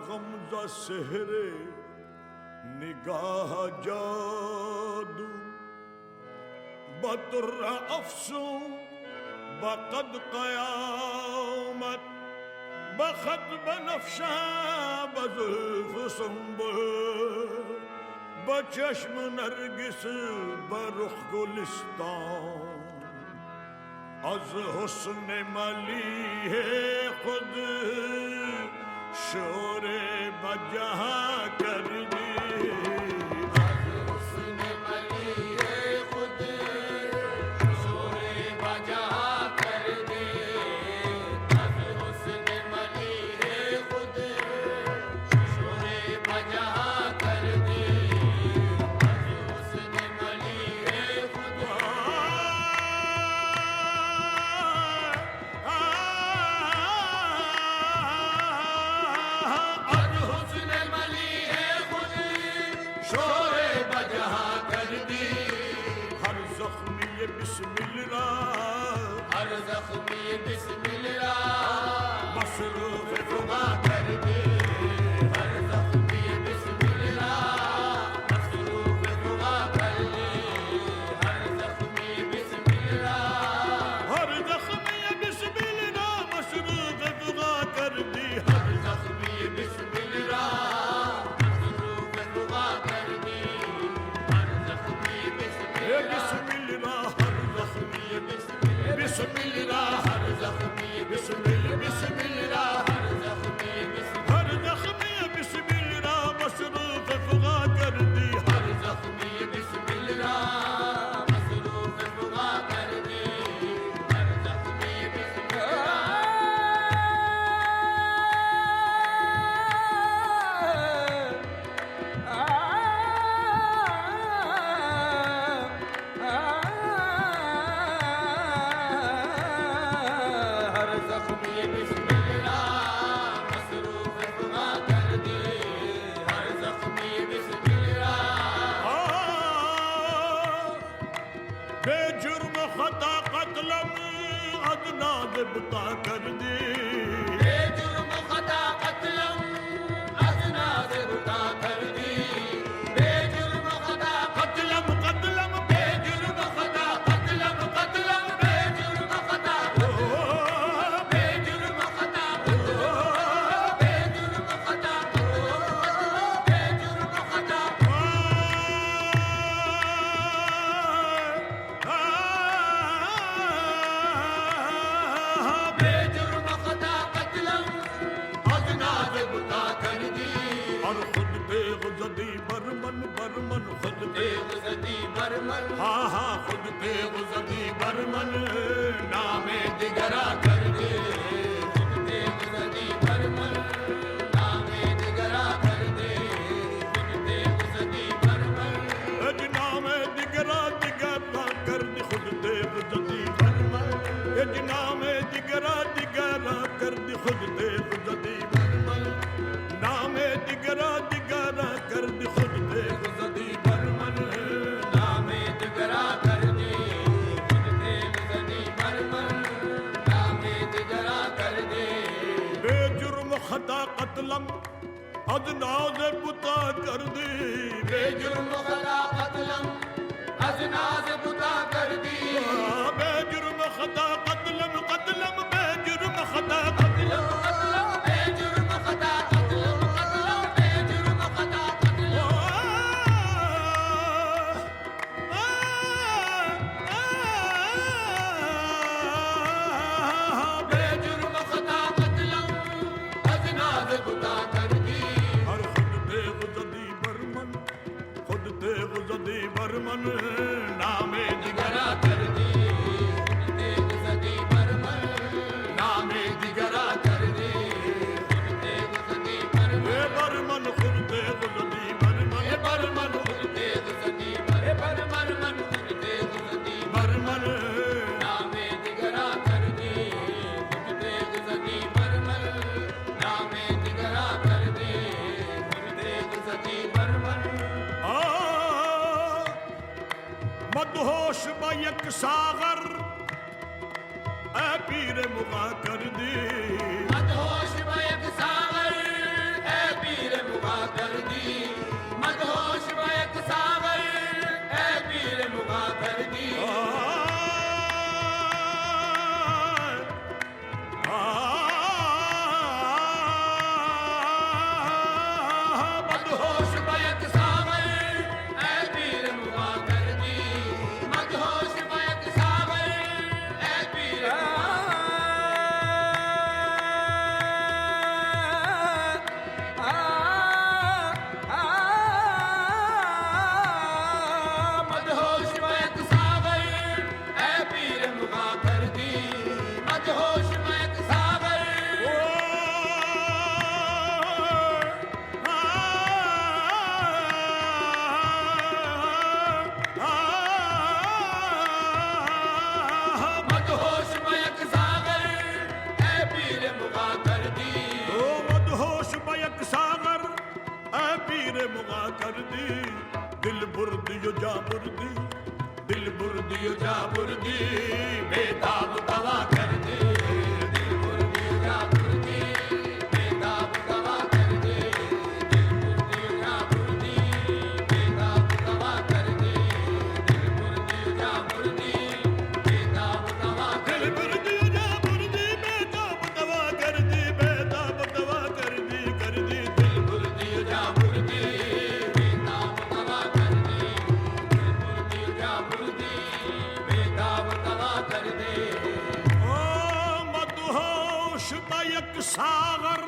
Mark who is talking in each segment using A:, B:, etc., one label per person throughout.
A: गमज़ा सेहरे निगाह जादू बतुर्रा अफसू बकद क़यामत बखत बनफ्शा बज़ुल्फ़ सुंबुल बचश्म नरगिस बरुख गुलिस्तान अज़ हुस्न मली है खुद शोरे बजहा कर दी
B: अज़ हुस्न मली है खुद शोरे बजहा कर दे अज़ हुस्न मली है खुद शोरे बजहा कर दे अज़ हुस्न मली है खुद अज़ हुस्न मली है खुद शोरे बजहा कर दी
A: हर ज़ख्मी ये बिस्मिल्लाह
B: हर ज़ख्मी बिस्मिल्लाह
A: मसरूफ़
B: फुगा कर दे हर ज़ख्मी बिस्मिल्लाह मसरूफ़ फुगा कर दे हर ज़ख्मी बिस्मिल्लाह
A: हर ज़ख्मी ये बिस्मिल्लाह मसरूफ़ दुआ कर दी
B: हर ज़ख्मी बिस्मिल्लाह मसरूफ़ फुगा कर दे हर ज़ख्मी
A: ये
B: बिस्मिल्लाह
A: बिस्मिल्लाह हर ज़ख्मी ये बिस्मिल्लाह हर ज़ख्मी ये बिस्मिल्लाह
B: हर ज़ख्मी बिस्मिल्लाह
A: हर ज़ख्मी ये बिस्मिल्लाह मसरूफ़ दुआ कर दी
B: हर ज़ख्मी बिस्मिल्लाह मसरूफ़ फुगा कर दे हर ज़ख्मी हर ज़ख्मी बिस्मिल्लाह मसरूफ़ फुगा कर दे हर ज़ख्मी बिस्मिल्लाह
A: बेजुर्म खता कत्लम अदना ज़िब्ता कर दी
B: बेजुर्म खता कत्लम अज़ना ज़िब्ता कर दी बेजुर्म खता
A: कत्लम कत्लम
B: बेजुर्म खता कत्लम कत्लम बेजुर्म खता बेजुर्म खता बेजुर्म खता बेजुर्म खता बेजुर्म खता कत्लम अज़ना ज़िब्ता कर दी
A: और खुद बेगुज़दी बरमन बरमन खुद
B: बेगुज़री बरमन
A: हाँ हाँ खुद बेगुज़दी बरमन नामे
B: दिगरा कर दे खुद बेगुज़री बरमन नामे दिगरा कर दे खुद बेगुज़री बरमन
A: नामे दिगरा दिगरा कर दी खुद बेगुज़दी बरमन नामे दिगरा दिगरा कर दी खुद बेगुज़दी बरमन नामे दिगरा दिगरा कर दी खुद बेगुज़दी बरमन
B: नामे दिगरा कर दे खुद बेगुज़री बरमन नामे दिगरा कर दे
A: बेजुर्म खता कत्लम अदनाज़ बुता कर दी
B: बेजुर्म खता कत्लम अज़ना ज़िब्ता कर दी
A: बेजुर्म खता कत्लम कत्लम बेजुर्म खता कत्लम
B: कत्लम बेजुर्म खता कत्लम कत्लम बेजुर्म खता कत्लम बेजुर्म खता कत्लम अज़ना ज़िब्ता कर दी
A: हर खुद बेगुज़दी बरमन खुद बेगुज़दी बरमन नामे
B: दिगरा कर दी खुद बेगुज़री बरमन नामे दिगरा कर दे खुद बेगुज़री बरमन
A: ए बरमन खुद बेगुज़दी बरमन
B: ए बरमन खुद बेगुज़री बरमन खुद बेगुज़री
A: बरमन
B: नामे दिगरा कर दे खुद बेगुज़री बरमन नामे दिगरा कर दे खुद बेगुज़री बरमन
A: आ मदहोश बयक सागर ए पीर मुगा कर दी
B: मदहोश बयक सागर ए
A: मुगा कर दी दिल बुर्दी जा बुर्दी दिल बुर्दी जा बुर्दी बेताब तवा कर दी
B: दिल बुर्दी जा बुर्दी बेताब तवा कर दे दिल बुर्दी जा बुर्दी बेताब तवा कर दे दिल बुर्दी जा बुर्दी बेताब तवा कर
A: दिल बुर्दी जा बुर्दी बेताब तवा कर दी बेताब तवा कर दी
B: दिल बुर्दी जा बुर्दी बेताब तवा कर दे दिल बुर्दी जा बुर्दी बेताब तवा कर दे
A: ओ मदहोश बायक सागर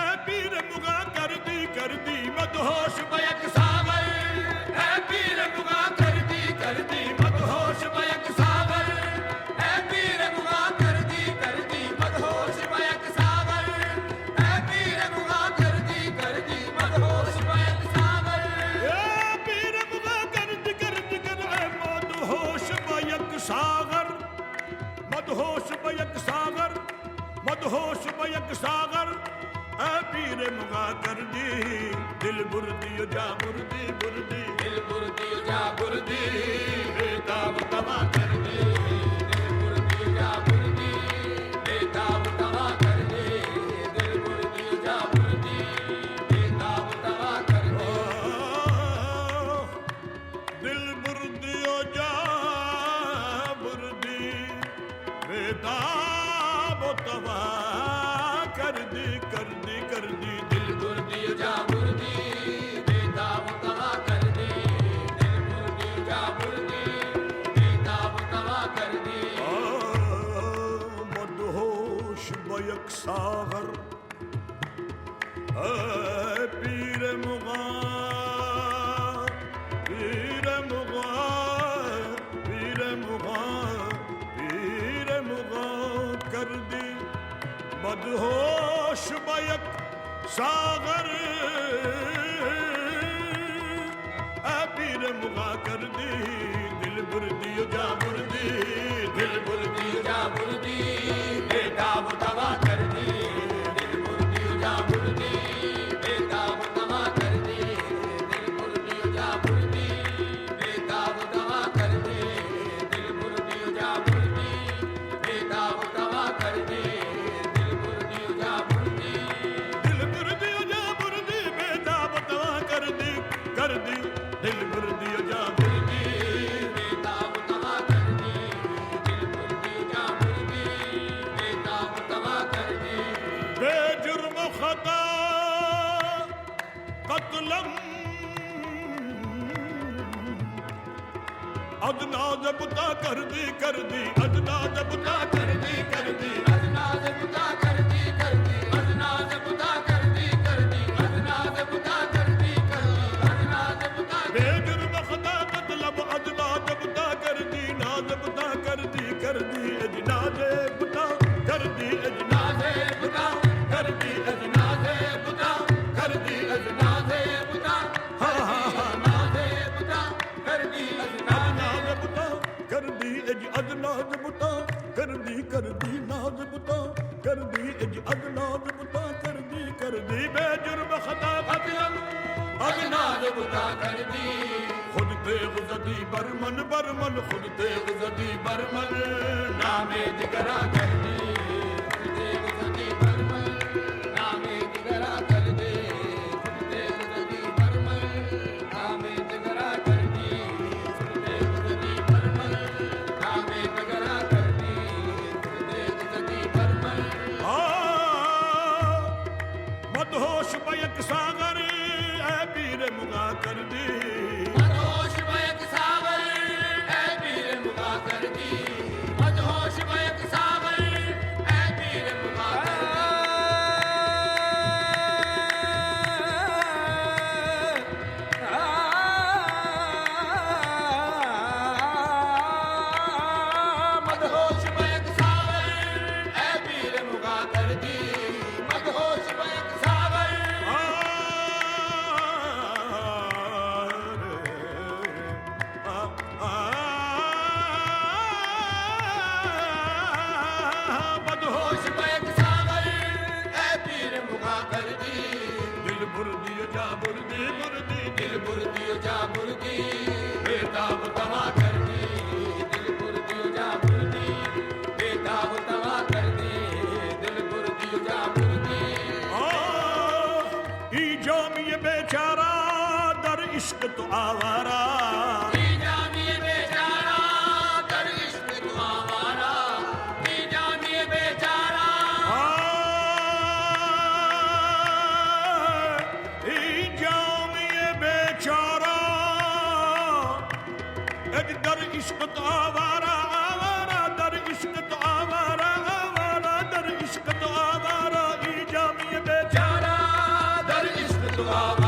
A: ए पीर मुगा कर दी मदहोश
B: बयक सागर है पीर मुगा कर दी मदहोश बयक सागर है पीर मुगा कर दी मदहोश बयक सागर है पीर मुगा कर दी मदहोश बयक सागर
A: ए पीर मुगा कर दी कर ए मदहोश बायक सागर मदहोश बायक सागर मदहोश बायक सागर ए पीर मुगा कर दी दिल बुर्दी जा बुर्दी बुर्दी
B: दिल बुर्दी जा बुर्दी
A: बेताब तवा कर दी
B: दिल बुर्दी जा बुर्दी बेताब तवा कर दे दिल बुर्दी जा बुर्दी बेताब तवा कर दे
A: दिल बुर्दी जा बुर्दी बेताब तवा कर दी
B: दिल बुर्दी जा बुर्दी बेताब तवा कर दे दिल बुर्दी जा बुर्दी बेताब तवा कर दे
A: मदहोश बयक सागर ऐ पीर मुगा पीर मुगा पीर मुगा पीर मुगा कर दी मदहोश बयक सागर ऐ पीर मुगा कर दी दिल बुर्दी जा बुर्दी
B: दिल बुर्दी जा बुर्दी बेताब तवा कर दे दिल बुर्दी जा बुर्दी बेताब तवा कर दे दिल बुर्दी जा बुर्दी बेताब तवा कर दे दिल बुर्दी जा बुर्दी बेताब तवा कर दे दिल बुर्दी जा बुर्दी
A: दिल बुर्दी जा बुर्दी बेताब तवा कर दी दिल बुर्दी जा बुर्दी
B: बेताब तवा कर दे दिल बुर्दी जा बुर्दी बेताब तवा कर दे
A: बेजुर्म खता कत्लम अदना जबता कर दी अदना जबता कर दी
B: अजनाज़ बुता कर दी अजनाज़ बुता कर दी अजनाज़ बुता कर दी अजनाज़ बुता
A: बेजुर्म खता कत्लम अदना जबता कर दी अदना जबता कर दी अदना जबता कर दी
B: अजनाज़ बुता कर दी अजनाज़ बुता कर दी अजनाज़ बुता अजनाज़ बुता कर दी अजनाज़
A: नाज बुता कर दी अदनाज बुता कर दी नाज बुता कर दी अदनाज बुता कर दी बेजुर्म खता कत्लम
B: अजनाज़ बुता कर दी
A: खुद तेग जदी बरमन बरमन खुद तेग जदी बरमन नामे दिगरा कर दी
B: देव सदी बरमल नामे दिगरा कर दे देव सदी बरमल नामे दिगरा कर दी देव सदी बरमल नामे दिगरा कर दी देव सदी बरमल
A: आ मदहोश बयक सागर ऐ पीर मुगा कर दी
B: मदहोश बयक सावर ऐ पीर मुगा कर दी मदहोश बयक सावर
A: मुर्दी जा मुर्दी मुर्दी
B: दिल मुर्दी जा मुर्दी बेताब तवा कर दी दिल मुर्दी जा मुर्दी बेताब तवा कर दी दिल मुर्दी जा मुर्दी
A: ई जाम ये बेचारा दर इश्क तो आवारा
B: ई जाम ये बेचारा दर इश्क तो आवारा ई जाम ये बेचारा
A: ई जाम ये बेचारा एक दर इश्क तो आवारा आवारा दर इश्क तो आवारा आवारा दर इश्क तो आवारा ई जाम ये बेचारा
B: दर इश्क तो आवारा